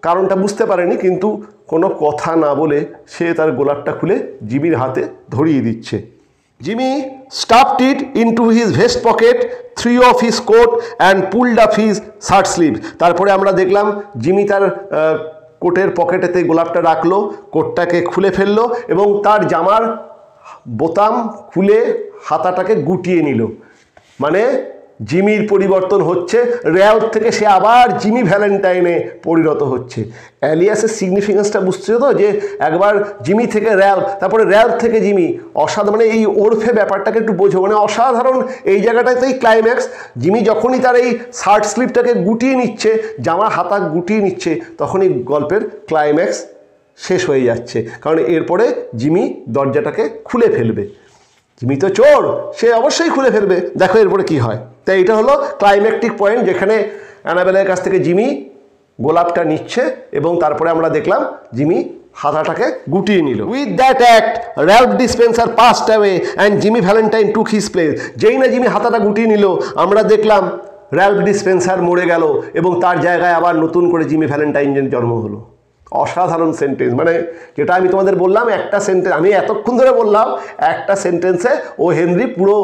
কারণটা বুঝতে পারেনি, কিন্তু কোনো কথা না বলে সে তার গোলাপটা খুলে জিমির হাতে ধরিয়ে দিচ্ছে। Jimmy stuffed it into his vest pocket, threw off his coat and pulled up his shirt sleeve. তারপরে আমরা দেখলাম জিমি তার কোটের পকেটেতে গোলাপটা রাখলো, কোটটাকে খুলে ফেললো এবং তার জামার বোতাম খুলে হাতাটাকে গুটিয়ে নিল। মানে জিমির পরিবর্তন হচ্ছে, র্যালফ থেকে সে আবার জিমি ভ্যালেন্টাইনে পরিণত হচ্ছে। অ্যালিয়াসের সিগনিফিকেন্সটা বুঝছো তো, যে একবার জিমি থেকে র্যালফ, তারপরে র্যালফ থেকে জিমি। অসাধারণ, মানে এই ওরফে ব্যাপারটাকে একটু বোঝো, মানে অসাধারণ। এই জায়গাটাতেই ক্লাইম্যাক্স। জিমি যখনই তার এই শার্ট স্লিভটাকে গুটিয়ে নিচ্ছে, জামার হাতা গুটিয়ে নিচ্ছে, তখনই গল্পের ক্লাইম্যাক্স শেষ হয়ে যাচ্ছে। কারণ এরপরে জিমি দরজাটাকে খুলে ফেলবে। জিমি তো চোর, সে অবশ্যই খুলে ফেলবে। দেখো এরপরে কি হয়। তাই এটা হলো ক্লাইম্যাক্টিক পয়েন্ট, যেখানে অ্যানাবেলের কাছ থেকে জিমি গোলাপটা নিচ্ছে এবং তারপরে আমরা দেখলাম জিমি হাতাটাকে গুটিয়ে নিল। With that act Ralph dispenser passed away and Jimmy Valentine took his place. যেই না জিমি হাতাটা গুটিয়ে নিল, আমরা দেখলাম র্যালফ ডিসপেন্সার মরে গেল এবং তার জায়গায় আবার নতুন করে জিমি ভ্যালেন্টাইনের জন্ম হলো। অসাধারণ সেন্টেন্স, মানে যেটা আমি তোমাদের বললাম, একটা সেন্টেন্স আমি এতক্ষণ ধরে বললাম, একটা সেন্টেন্সে ও হেনরি পুরো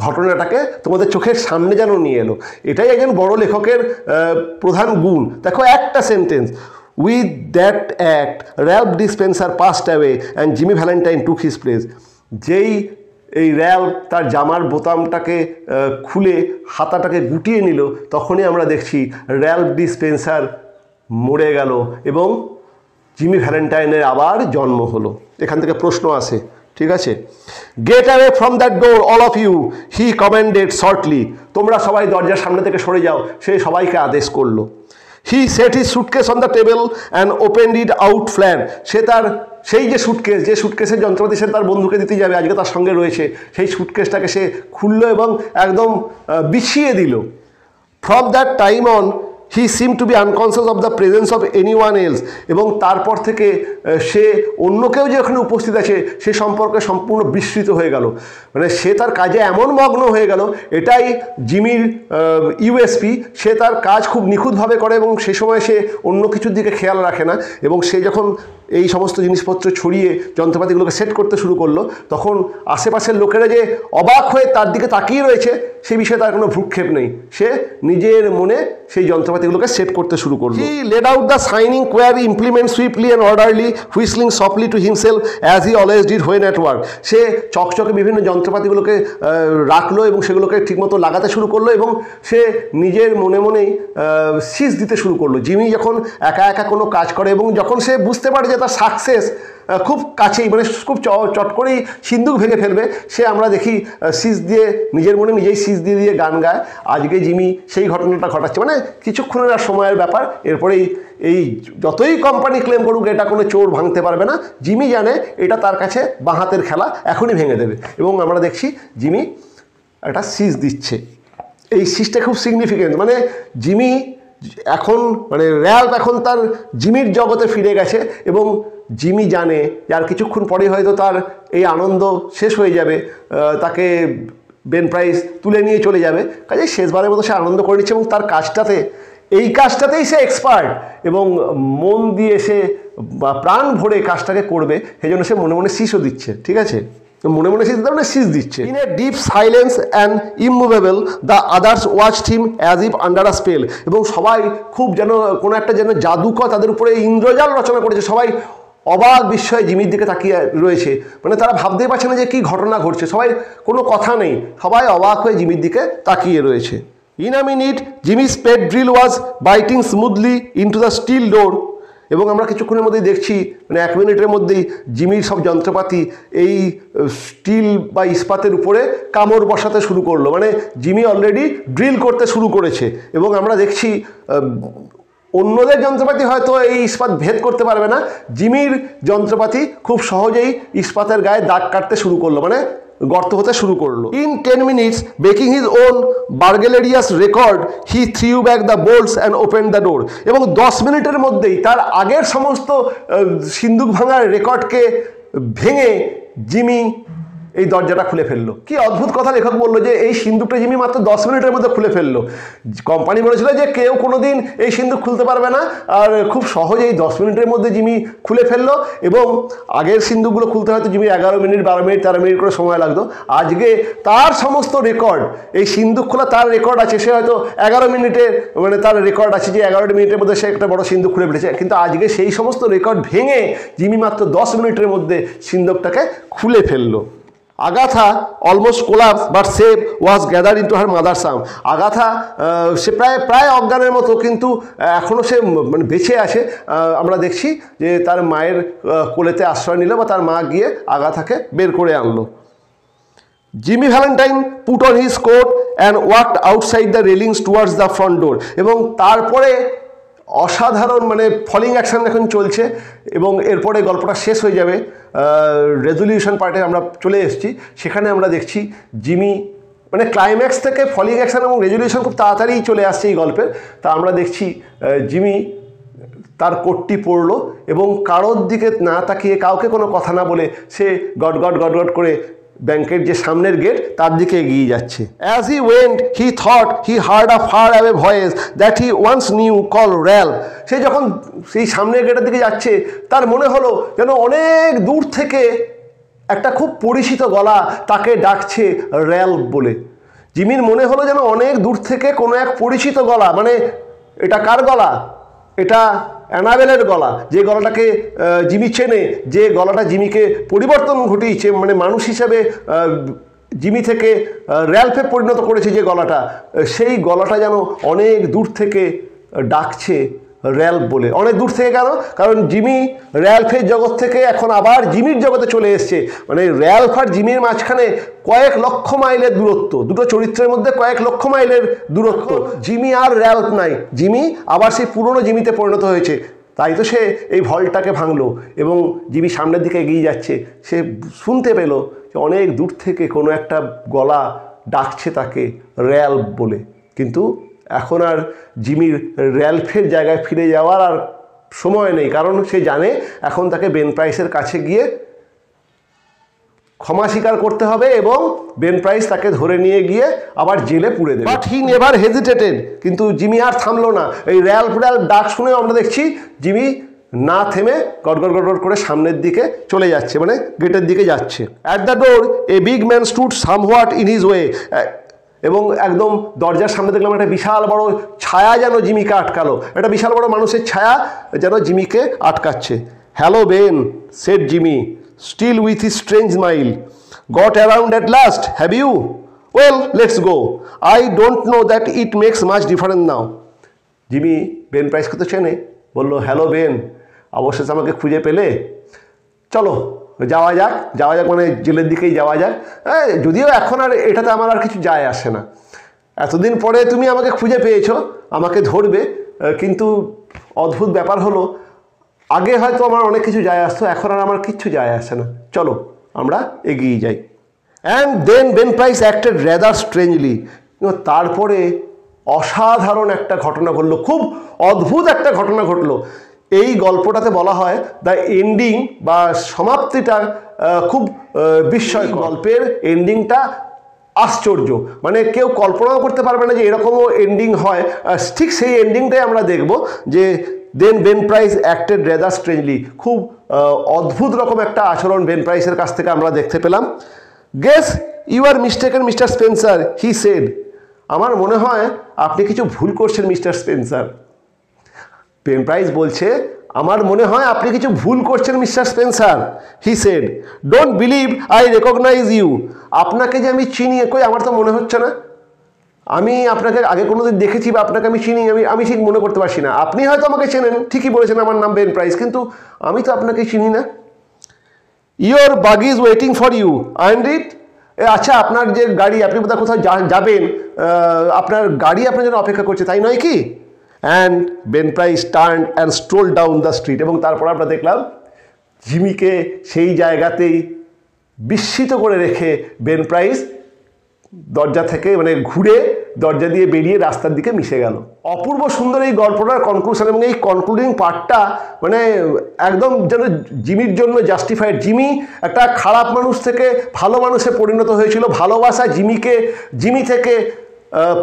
ঘটনাটাকে তোমাদের চোখের সামনে যেন নিয়ে এলো। এটাই একজন বড় লেখকের প্রধান গুণ। দেখো একটা sentence, with that act Ralph dispenser passed away and Jimmy Valentine took his place. যেই এই র্যালফ তার জামার বোতামটাকে খুলে হাতাটাকে গুটিয়ে নিল, তখনই আমরা দেখছি র্যালফ ডিসপেন্সার মরে গেল এবং জিমি ভ্যালেন্টাইনের আবার জন্ম হলো। এখান থেকে প্রশ্ন আসে, ঠিক আছে? Get away from that door all of you, he commanded shortly. তোমরা সবাই দরজার সামনে থেকে সরে যাও, সে সবাইকে আদেশ করলো। He set his suitcase on the table and opened it out flat. সে তার সেই যে সুটকেসের যন্ত্রপাতি সে তার বন্ধুকে দিতে যাবে, আজকে তার সঙ্গে রয়েছে, সেই সুটকেসটাকে সে খুললো এবং একদম বিছিয়ে দিল। From that time on he seem to be unconscious of the presence of anyone else, এবং তারপর থেকে সে অন্য কেউ যে ওখানে উপস্থিত আছে সে সম্পর্কে সম্পূর্ণ বিস্মৃত হয়ে গেল। মানে সে তার কাজে এমন মগ্ন হয়ে গেল, এটাই জিমির ইউএসপি। সে তার কাজ খুব নিখুঁতভাবে করে এবং সে সময় সে অন্য কিছুর দিকে খেয়াল রাখে না, এবং সে যখন এই সমস্ত জিনিসপত্র ছড়িয়ে যন্ত্রপাতিগুলোকে সেট করতে শুরু করলো, তখন আশেপাশের লোকেরা যে অবাক হয়ে তার দিকে তাকিয়ে রয়েছে সে বিষয়ে তার কোনো ভ্রুক্ষেপ নেই। সে নিজের মনে সেই যন্ত্রপাতিগুলোকে সেট করতে শুরু করলো। He laid out the shining quarry implement swiftly and orderly, whistling softly to himself as he always did when at work. সে চকচকে বিভিন্ন যন্ত্রপাতিগুলোকে রাখলো এবং সেগুলোকে ঠিকমতো লাগাতে শুরু করলো, এবং সে নিজের মনে মনেই শীষ দিতে শুরু করলো। জিমি যখন একা একা কোনো কাজ করে এবং যখন সে বুঝতে পারে যে তার সাকসেস খুব কাছেই, মানে খুব চট করেই সিন্দুক ভেঙে ফেলবে, সে আমরা দেখি শীষ দিয়ে নিজের মনে নিজেই শীষ দিয়ে দিয়ে গান গায়। আজকে জিমি সেই ঘটনাটা ঘটাচ্ছে, মানে কিছুক্ষণের আর সময়ের ব্যাপার। এরপরেই এই যতই কোম্পানি ক্লেম করুক এটা কোনো চোর ভাঙতে পারবে না, জিমি জানে এটা তার কাছে বাঁ হাতের খেলা, এখনই ভেঙে দেবে। এবং আমরা দেখছি জিমি একটা শীষ দিচ্ছে। এই শীষটা খুব সিগনিফিকেন্ট, মানে জিমি এখন মানে র্যাল্ফ এখন তার জিমির জগতে ফিরে গেছে, এবং জিমি জানে যে আর কিছুক্ষণ পরেই হয়তো তার এই আনন্দ শেষ হয়ে যাবে, তাকে বেন প্রাইস তুলে নিয়ে চলে যাবে। কাজে শেষবারের মতো সে আনন্দ করে নিচ্ছে এবং তার এই কাজটাতেই সে এক্সপার্ট, এবং মন দিয়ে সে প্রাণ ভরে কাজটাকে করবে। সেই জন্য সে মনে মনে শীষও দিচ্ছে, ঠিক আছে, মনে মনে শীষ দিচ্ছে। In a deep silence and immovable the others watched him as if under a spell. এবং সবাই খুব যেন কোনো একটা যেন জাদুকর তাদের উপরে ইন্দ্রজাল রচনা করেছে। সবাই অবাক বিস্ময়ে জিমির দিকে তাকিয়ে রয়েছে, মানে তারা ভাবতেই পারছে না যে কী ঘটনা ঘটছে। সবাই কোনো কথা নেই, সবাই অবাক হয়ে জিমির দিকে তাকিয়ে রয়েছে। In a minute Jimmy spade drill was biting smoothly into the steel door. এবং আমরা কিছুক্ষণের মধ্যেই দেখছি, মানে 1 মিনিটের মধ্যেই জিমির সব যন্ত্রপাতি এই স্টিল বা ইস্পাতের উপরে কামড় বসাতে শুরু করলো। মানে জিমি অলরেডি ড্রিল করতে শুরু করেছে, এবং আমরা দেখছি অন্যদের যন্ত্রপাতি হয়তো এই ইস্পাত ভেদ করতে পারবে না, জিমির যন্ত্রপাতি খুব সহজেই ইস্পাতের গায়ে দাগ কাটতে শুরু করলো, মানে গর্ত হতে শুরু করলো। In 10 minutes breaking his own burglarious record he threw back the bolts and open the door. এবং 10 মিনিটের মধ্যেই তার আগের সমস্ত সিন্দুক ভাঙার রেকর্ডকে ভেঙে জিমি এই দরজাটা খুলে ফেললো। কি অদ্ভুত কথা লেখক বললো যে এই সিন্দুকটা জিমি মাত্র 10 মিনিটের মধ্যে খুলে ফেললো। কোম্পানি বলেছিল যে কেউ কোনোদিন এই সিন্দুক খুলতে পারবে না, আর খুব সহজেই 10 মিনিটের মধ্যে জিমি খুলে ফেললো। এবং আগের সিন্দুকগুলো খুলতে হয়তো জিমি 11 মিনিট 12 মিনিট 13 মিনিট করে সময় লাগতো। আজকে তার সমস্ত রেকর্ড, এই সিন্দুক খোলা তার রেকর্ড আছে, সে হয়তো 11 মিনিটের মানে তার রেকর্ড আছে যে 11 মিনিটের মধ্যে সে একটা বড় সিন্দুক খুলে ফেলেছে, কিন্তু আজকে সেই সমস্ত রেকর্ড ভেঙে জিমি মাত্র 10 মিনিটের মধ্যে সিন্দুকটাকে খুলে ফেললো। Agatha almost collapse but save was gather into her mother's arm. Agatha সে প্রায় অজ্ঞানের মতো, কিন্তু এখনও সে মানে বেঁচে আছে। আমরা দেখছি যে তার মায়ের কোলেতে আশ্রয় নিল, বা তার মা গিয়ে আগাথাকে বের করে আনলো। Jimmy Valentine put on his coat and walked outside the railings towards the front door. এবং তারপরে অসাধারণ মানে ফলিং অ্যাকশন এখন চলছে, এবং এরপরে গল্পটা শেষ হয়ে যাবে। রেজলিউশন পার্টে আমরা চলে এসেছি, সেখানে আমরা দেখছি জিমি মানে ক্লাইম্যাক্স থেকে ফলিং অ্যাকশন এবং রেজলিউশন খুব তাড়াতাড়ি চলে আসছে এই গল্পের। তা আমরা দেখছি জিমি তার কোটটি পরলো এবং কারোর দিকে না তাকিয়ে, কাউকে কোনো কথা না বলে সে গট গট গট গট করে ব্যাংকের যে সামনের গেট তার দিকে এগিয়ে যাচ্ছে। As he went he thought he heard a far away voice that he once knew call Ralph. সে যখন সেই সামনের গেটের দিকে যাচ্ছে তার মনে হলো যেন অনেক দূর থেকে একটা খুব পরিচিত গলা তাকে ডাকছে র্যাল্ফ বলে। জিমির মনে হলো যেন অনেক দূর থেকে কোনো এক পরিচিত গলা, মানে এটা কার গলা? এটা অ্যানাবেলের গলা, যে গলাটাকে জিমি চেনে, যে গলাটা জিমিকে পরিবর্তন ঘটিয়েছে, মানে মানুষ হিসাবে জিমি থেকে র্যাল্ফে পরিণত করেছে যে গলাটা, সেই গলাটা যেন অনেক দূর থেকে ডাকছে র্যাল্ফ বলে। অনেক দূর থেকে কেন? কারণ জিমি র্যাল্ফের জগৎ থেকে এখন আবার জিমির জগতে চলে এসছে। মানে র্যাল্ফ আর জিমির মাঝখানে কয়েক লক্ষ মাইলের দূরত্ব, দুটো চরিত্রের মধ্যে কয়েক লক্ষ মাইলের দূরত্ব। জিমি আর র্যাল্ফ নাই, জিমি আবার সেই পুরনো জিমিতে পরিণত হয়েছে। তাই তো সে এই ভলটাকে ভাঙলো এবং জিমি সামনের দিকে এগিয়ে যাচ্ছে। সে শুনতে পেল যে অনেক দূর থেকে কোনো একটা গলা ডাকছে তাকে র্যাল্ফ বলে, কিন্তু এখন আর জিমির র্যালফের জায়গায় ফিরে যাওয়ার আর সময় নেই, কারণ সে জানে এখন তাকে বেন প্রাইসের কাছে গিয়ে ক্ষমা স্বীকার করতে হবে এবং বেন প্রাইস তাকে ধরে নিয়ে গিয়ে আবার জেলে পুরে দেবে। বাট হি নেভার হেজিটেটেড, কিন্তু জিমি আর থামলো না। এই র্যালফ ডাক শুনেও আমরা দেখছি জিমি না থেমে গড়গড় গড়গড় করে সামনের দিকে চলে যাচ্ছে, মানে গেটের দিকে যাচ্ছে। At the door a big man stood somewhat in his way, এবং একদম দরজার সামনে দেখলাম একটা বিশাল বড় ছায়া যেন জিমিকে আটকালো, একটা বিশাল বড় মানুষের ছায়া যেন জিমিকে আটকাচ্ছে। Hello Ben, said Jimmy, still with his strange smile. Got around at last, have you? Well, let's go. I don't know that it makes much difference now. Jimmy Ben প্রাইসকে তো চেনে, বললো হ্যালো বেন, অবশেষে আমাকে খুঁজে পেলে, চলো যাওয়া যাক মানে জেলের দিকেই যাওয়া যাক। যদিও এখন আর এটাতে আমার আর কিছু যায় আসে না, এতদিন পরে তুমি আমাকে খুঁজে পেয়েছো, আমাকে ধরবে, কিন্তু অদ্ভুত ব্যাপার হলো আগে হয়তো আমার অনেক কিছু যায় আসতো, এখন আর আমার কিচ্ছু যায় আসে না, চলো আমরা এগিয়ে যাই। And then Ben Price acted rather strangely. তারপরে অসাধারণ একটা ঘটনা ঘটলো, খুব অদ্ভুত একটা ঘটনা ঘটলো। এই গল্পটাতে বলা হয় দ্য এন্ডিং বা সমাপ্তিটা খুব বিস্ময়কর। গল্পের এন্ডিংটা আশ্চর্য, মানে কেউ কল্পনাও করতে পারবে না যে এরকমও এন্ডিং হয়। ঠিক সেই এন্ডিংটাই আমরা দেখব যে then Ben Price acted rather strangely, খুব অদ্ভুত রকম একটা আচরণ বেন প্রাইসের কাছ থেকে আমরা দেখতে পেলাম। Guess you are mistaken Mr Spencer, he said. আমার মনে হয় আপনি কিছু ভুল করছেন মিস্টার স্পেন্সার। বেন প্রাইস বলছে আমার মনে হয় আপনি কিছু ভুল করছেন Mr Spencer. He said, don't believe I recognise you. আপনাকে যে আমি চিনি, কই আমার তো মনে হচ্ছে না আমি আপনাকে আগে কোনোদিন দেখেছি বা আপনাকে আমি চিনি, আমি ঠিক মনে করতে পারছি না। আপনি হয়তো আমাকে চেনেন, ঠিকই বলেছেন আমার নাম বেন প্রাইস, কিন্তু আমি তো আপনাকে চিনি না। ইয়োর বাগি ইজ ওয়েটিং ফর ইউ, আইন্ড ইট? আচ্ছা, আপনার যে গাড়ি, আপনি বোধহয় কোথাও যাবেন, আপনার গাড়ি আপনার জন্য অপেক্ষা করছে, তাই নয় কি? And Ben Price turn and stroll down the street. এবং তারপর আমরা দেখলাম জিমিকে সেই জায়গাতেই বিস্মিত করে রেখে বেন প্রাইস দরজা থেকে মানে ঘুরে দরজা দিয়ে বেরিয়ে রাস্তার দিকে মিশে গেল। অপূর্ব সুন্দর এই গল্পটার কনক্লুশন, এবং এই কনক্লুডিং পার্টটা মানে একদম যেন জিমির জন্য জাস্টিফাইড। জিমি একটা খারাপ মানুষ থেকে ভালো মানুষে পরিণত হয়েছিল, ভালোবাসা জিমি থেকে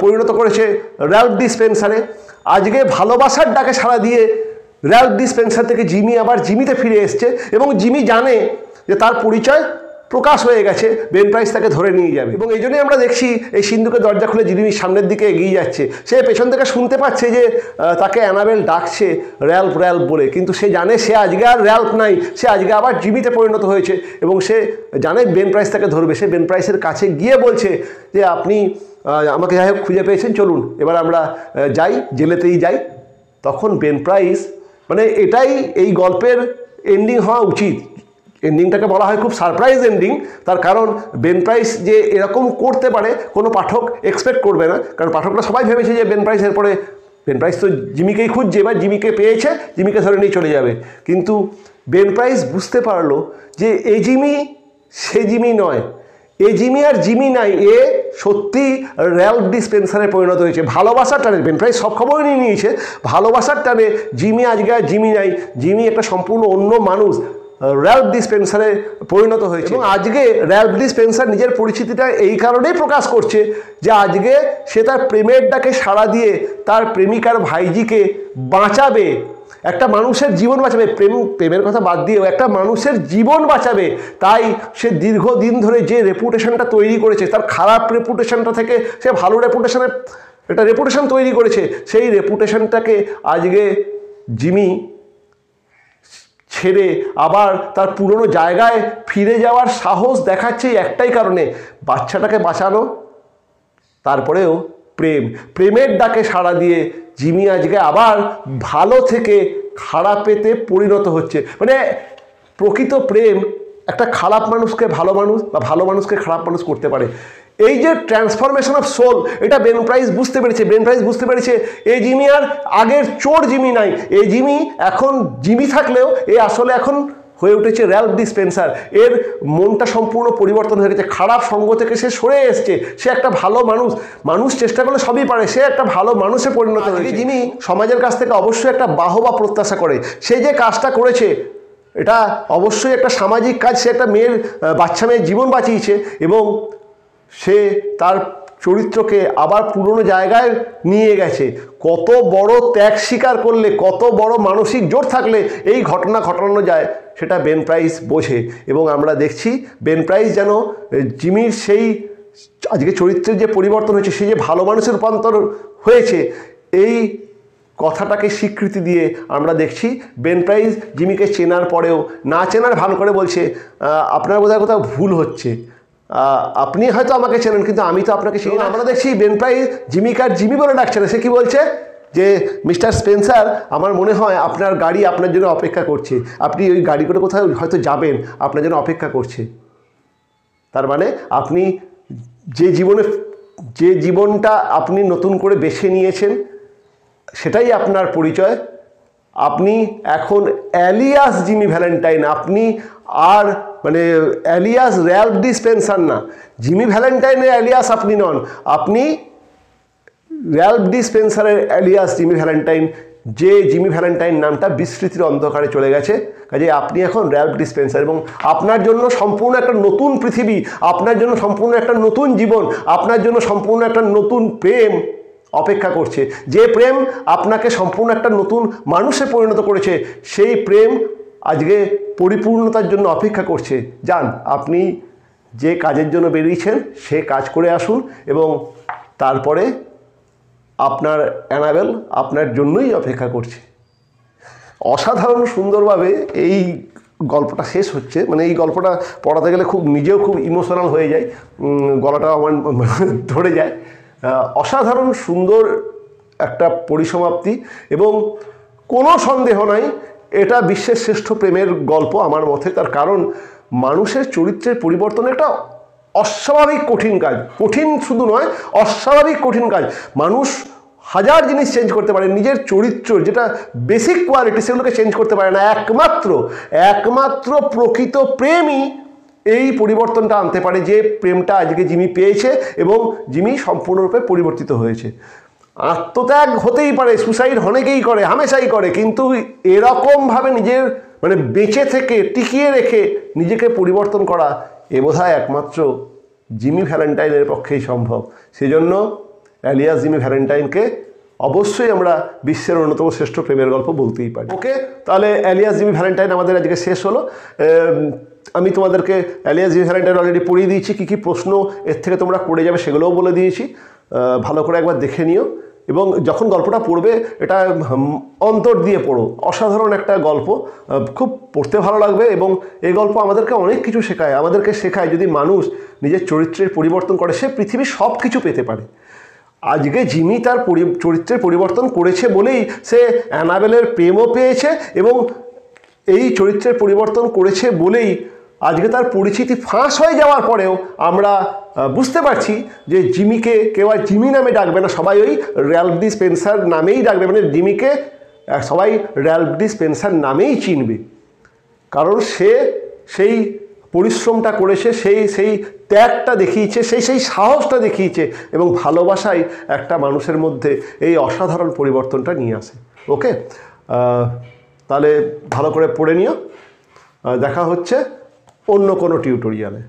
পরিণত করেছে র্যালফ ডি স্পেন্সারে। আজকে ভালোবাসার ডাকে সাড়া দিয়ে র্যালফ ডি স্পেন্সার থেকে জিমি আবার জিমিতে ফিরে এসছে, এবং জিমি জানে যে তার পরিচয় প্রকাশ হয়ে গেছে, বেন প্রাইস তাকে ধরে নিয়ে যাবে। এবং এই জন্যই আমরা দেখছি এই সিন্ধুকের দরজা খুলে জিমি সামনের দিকে এগিয়ে যাচ্ছে। সে পেছন থেকে শুনতে পাচ্ছে যে তাকে অ্যানাবেল ডাকছে র্যালফ বলে, কিন্তু সে জানে সে আজকে আর র্যালফ নাই, সে আজকে আবার জিমিতে পরিণত হয়েছে, এবং সে জানে বেন প্রাইস তাকে ধরবে। সে বেন প্রাইসের কাছে গিয়ে বলছে যে আপনি আমাকে যাই হোক খুঁজে পেয়েছেন, চলুন এবার আমরা যাই, জেলেতেই যাই। তখন বেন প্রাইস, মানে এটাই এই গল্পের এন্ডিং হওয়া উচিত। এন্ডিংটাকে বলা হয় খুব সারপ্রাইজ এন্ডিং, তার কারণ বেন প্রাইস যে এরকম করতে পারে কোনো পাঠক এক্সপেক্ট করবে না, কারণ পাঠকরা সবাই ভেবেছে যে বেন প্রাইস এরপরে বেন প্রাইস তো জিমিকেই খুঁজছে, এবার জিমিকে পেয়েছে, জিমিকে ধরে নিয়ে চলে যাবে। কিন্তু বেন প্রাইস বুঝতে পারলো যে এ জিমি সে জিমি নয়, এ জিমি আর জিমি নাই, এ সত্যি র্যালফ ডি স্পেন্সারে পরিণত হয়েছে। ভালোবাসার টানে বেন প্রাইস সব খবরই নিয়ে নিয়েছে, ভালোবাসার টানে জিমি আজকে আর জিমি নাই, জিমি একটা সম্পূর্ণ অন্য মানুষ, র্যালফ ডি স্পেন্সারে পরিণত হয়েছে। এবং আজকে র্যালফ ডি স্পেন্সার নিজের পরিচিতিটা এই কারণেই প্রকাশ করছে যে আজকে সে তার প্রেমের ডাকে সাড়া দিয়ে তার প্রেমিকার ভাইজিকে বাঁচাবে, একটা মানুষের জীবন বাঁচাবে। প্রেমের কথা বাদ দিয়েও একটা মানুষের জীবন বাঁচাবে। তাই সে দীর্ঘদিন ধরে যে রেপুটেশনটা তৈরি করেছে, তার খারাপ রেপুটেশনটা থেকে সে ভালো রেপুটেশন তৈরি করেছে, সেই রেপুটেশনটাকে আজকে জিমি ছেড়ে আবার তার পুরনো জায়গায় ফিরে যাওয়ার সাহস দেখাচ্ছে একটাই কারণে, বাচ্চাটাকে বাঁচানো। তারপরেও প্রেমের ডাকে সাড়া দিয়ে জিমি আজকে আবার ভালো থেকে খারাপেতে পরিণত হচ্ছে। মানে প্রকৃত প্রেম একটা খারাপ মানুষকে ভালো মানুষ বা ভালো মানুষকে খারাপ মানুষ করতে পারে। এই যে ট্রান্সফরমেশন অফ সোল, এটা বেন প্রাইস বুঝতে পেরেছে। বেন প্রাইস বুঝতে পেরেছে এই জিমি আর আগের চোর জিমি নাই, এই জিমি এখন জিমি থাকলেও এ আসলে এখন হয়ে উঠেছে র্যালফ ডিসপেন্সার। এর মনটা সম্পূর্ণ পরিবর্তন হয়ে গেছে, খারাপ সঙ্গ থেকে সে সরে এসছে, সে একটা ভালো মানুষ, মানুষ চেষ্টা করলে সবই পারে, সে একটা ভালো মানুষে পরিণত হয়েছে। যিনি সমাজের কাছ থেকে অবশ্যই একটা বাহবা প্রত্যাশা করে, সে যে কাজটা করেছে এটা অবশ্যই একটা সামাজিক কাজ, সে একটা বাচ্চা মেয়ের জীবন বাঁচিয়েছে এবং সে তার চরিত্রকে আবার পুরনো জায়গায় নিয়ে গেছে। কত বড় ত্যাগ স্বীকার করলে, কত বড় মানসিক জোর থাকলে এই ঘটনা ঘটানো যায় সেটা বেন প্রাইস বোঝে। এবং আমরা দেখছি বেন প্রাইস যেন জিমির সেই আজকে চরিত্রের যে পরিবর্তন হয়েছে, সে যে ভালো মানুষের রূপান্তর হয়েছে, এই কথাটাকে স্বীকৃতি দিয়ে আমরা দেখছি বেন প্রাইস জিমিকে চেনার পরেও না চেনার ভান করে বলছে আপনার বোধহয় কোথাও ভুল হচ্ছে, আপনি হয়তো আমাকে চেনেন কিন্তু আমি তো আপনাকে চিনি না। আমরা দেখছি বেন প্রাইস জিমিকে আর জিমি বলে ডাকছে না, সে কি বলছে যে মিস্টার স্পেন্সার আমার মনে হয় আপনার গাড়ি আপনার জন্য অপেক্ষা করছে, আপনি ওই গাড়ি করে কোথাও হয়তো যাবেন, আপনার জন্য অপেক্ষা করছে। তার মানে আপনি যে জীবনটা আপনি নতুন করে বেছে নিয়েছেন সেটাই আপনার পরিচয়। আপনি এখন অ্যালিয়াস জিমি ভ্যালেন্টাইন, আপনি আর মানে অ্যালিয়াস র্যালফ ডিসপেন্সার না। জিমি ভ্যালেন্টাইনের অ্যালিয়াস আপনি নন, আপনি র্যালফ ডিসপেন্সারের অ্যালিয়াস জিমি ভ্যালেন্টাইন। যে জিমি ভ্যালেন্টাইন নামটা বিস্মৃতির অন্ধকারে চলে গেছে, কাজে আপনি এখন র্যালফ ডিসপেন্সার এবং আপনার জন্য সম্পূর্ণ একটা নতুন পৃথিবী, আপনার জন্য সম্পূর্ণ একটা নতুন জীবন, আপনার জন্য সম্পূর্ণ একটা নতুন প্রেম অপেক্ষা করছে। যে প্রেম আপনাকে সম্পূর্ণ একটা নতুন মানুষে পরিণত করেছে, সেই প্রেম আজকে পরিপূর্ণতার জন্য অপেক্ষা করছে। যান, আপনি যে কাজের জন্য বেরিয়েছেন সে কাজ করে আসুন এবং তারপরে আপনার অ্যানাবেল আপনার জন্যই অপেক্ষা করছে। অসাধারণ সুন্দরভাবে এই গল্পটা শেষ হচ্ছে, মানে এই গল্পটা পড়াতে গেলে নিজেও খুব ইমোশনাল হয়ে যায়, গলাটা আমার ধরে যায়। অসাধারণ সুন্দর একটা পরিসমাপ্তি এবং কোনো সন্দেহ নাই এটা বিশ্বের শ্রেষ্ঠ প্রেমের গল্প আমার মতে। তার কারণ মানুষের চরিত্রের পরিবর্তন একটা অস্বাভাবিক কঠিন কাজ, কঠিন শুধু নয় অস্বাভাবিক কঠিন কাজ। মানুষ হাজার জিনিস চেঞ্জ করতে পারে, নিজের চরিত্র যেটা বেসিক কোয়ালিটি সেগুলোকে চেঞ্জ করতে পারে না। একমাত্র প্রকৃত প্রেমই এই পরিবর্তনটা আনতে পারে, যে প্রেমটা আজকে জিমি পেয়েছে এবং জিমি সম্পূর্ণরূপে পরিবর্তিত হয়েছে। আত্মত্যাগ হতেই পারে, সুসাইড অনেকেই করে, হামেশাই করে, কিন্তু এরকমভাবে নিজের মানে বেঁচে থেকে টিকিয়ে রেখে নিজেকে পরিবর্তন করা এ বোধহয় একমাত্র জিমি ভ্যালেন্টাইনের পক্ষেই সম্ভব। সেজন্য অ্যালিয়াস জিমি ভ্যালেন্টাইনকে অবশ্যই আমরা বিশ্বের অন্যতম শ্রেষ্ঠ প্রেমের গল্প বলতেই পারি। ওকে, তাহলে অ্যালিয়াস জিমি ভ্যালেন্টাইন আমাদের আজকে শেষ হলো। আমি তোমাদেরকে অ্যালিয়াস জিমি ভ্যালেন্টাইন অলরেডি পড়িয়ে দিয়েছি, কী কী প্রশ্ন এর থেকে তোমরা করে যাবে সেগুলোও বলে দিয়েছি। ভালো করে একবার দেখে নিও এবং যখন গল্পটা পড়বে এটা অন্তর দিয়ে পড়ো। অসাধারণ একটা গল্প, খুব পড়তে ভালো লাগবে এবং এই গল্প আমাদেরকে অনেক কিছু শেখায়। আমাদেরকে শেখায় যদি মানুষ নিজের চরিত্রের পরিবর্তন করে সে পৃথিবীর সব কিছু পেতে পারে। আজকে জিমি তার চরিত্রের পরিবর্তন করেছে বলেই সে অ্যানাবেলের প্রেমও পেয়েছে এবং এই চরিত্রের পরিবর্তন করেছে বলেই আজকে তার পরিচিতি ফাঁস হয়ে যাওয়ার পরেও আমরা বুঝতে পারছি যে জিমিকে কেউ আর জিমি নামে ডাকবে না, সবাই ওই র্যালফ ডিসপেন্সার নামেই ডাকবে। মানে জিমিকে সবাই র্যালফ ডিসপেন্সার নামেই চিনবে, কারণ সে সেই পরিশ্রমটা করেছে, সেই ত্যাগটা দেখিয়েছে, সেই সাহসটা দেখিয়েছে এবং ভালোবাসাই একটা মানুষের মধ্যে এই অসাধারণ পরিবর্তনটা নিয়ে আসে। ওকে, তাহলে ভালো করে পড়ে নিও। দেখা হচ্ছে অন্য কোনো টিউটোরিয়ালে।